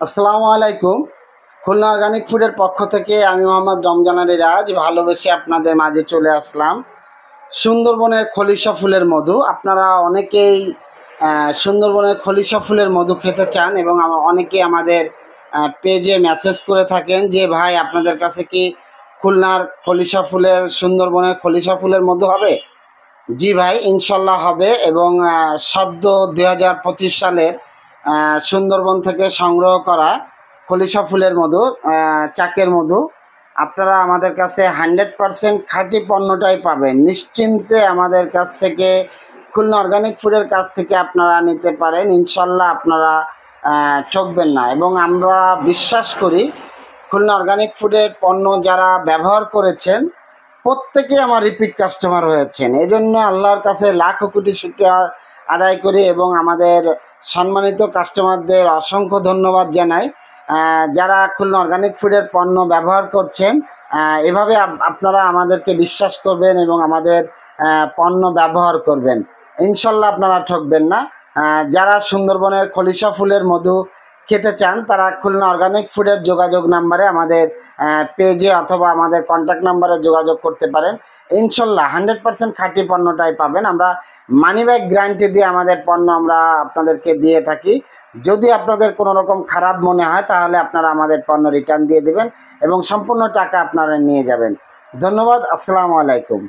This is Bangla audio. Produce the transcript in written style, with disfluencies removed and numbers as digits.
আসসালামু আলাইকুম। খুলনা অর্গানিক ফুডের পক্ষ থেকে আমি মোহাম্মদ রমজান আলী রাজ ভালোবেসে আপনাদের মাঝে চলে আসলাম। সুন্দরবনের খলিশা ফুলের মধু, আপনারা অনেকেই সুন্দরবনের খলিশা ফুলের মধু খেতে চান এবং অনেকেই আমাদের পেজে মেসেজ করে থাকেন যে ভাই আপনাদের কাছে কি খুলনার খলিশা ফুলের সুন্দরবনের খলিশা ফুলের মধু হবে? জি ভাই, ইনশাল্লাহ হবে। এবং সদ্য 2025 সালের সুন্দরবন থেকে সংগ্রহ করা খলিশা ফুলের মধু, চাকের মধু, আপনারা আমাদের কাছে 100% খাঁটি পণ্যটাই পাবেন। নিশ্চিন্তে আমাদের কাছ থেকে, খুলনা অর্গানিক ফুডের কাছ থেকে আপনারা নিতে পারেন। ইনশাল্লাহ আপনারা ঠকবেন না। এবং আমরা বিশ্বাস করি খুলনা অর্গানিক ফুডের পণ্য যারা ব্যবহার করেছেন প্রত্যেকেই আমার রিপিট কাস্টমার হয়েছেন। এজন্য আল্লাহর কাছে লাখ কোটি শুকরিয়া আদায় করি এবং আমাদের সম্মানিত কাস্টমারদের অসংখ্য ধন্যবাদ জানাই। যারা খুলনা অর্গানিক ফুডের পণ্য ব্যবহার করছেন, এভাবে আপনারা আমাদেরকে বিশ্বাস করবেন এবং আমাদের পণ্য ব্যবহার করবেন। ইনশাল্লাহ আপনারা ঠকবেন না। যারা সুন্দরবনের খলিশা ফুলের মধু খেতে চান তারা খুলনা অর্গানিক ফুডের যোগাযোগ নাম্বারে আমাদের পেজে অথবা আমাদের কন্ট্যাক্ট নাম্বারে যোগাযোগ করতে পারেন। ইনশাল্লাহ 100% খাঁটি পণ্যটাই পাবেন। আমরা মানি ব্যাগ গ্যারান্টি দিয়ে আমাদের পণ্য আমরা আপনাদেরকে দিয়ে থাকি। যদি আপনাদের কোনো রকম খারাপ মনে হয় তাহলে আপনারা আমাদের পণ্য রিটার্ন দিয়ে দেবেন এবং সম্পূর্ণ টাকা আপনারা নিয়ে যাবেন। ধন্যবাদ। আসসালামু আলাইকুম।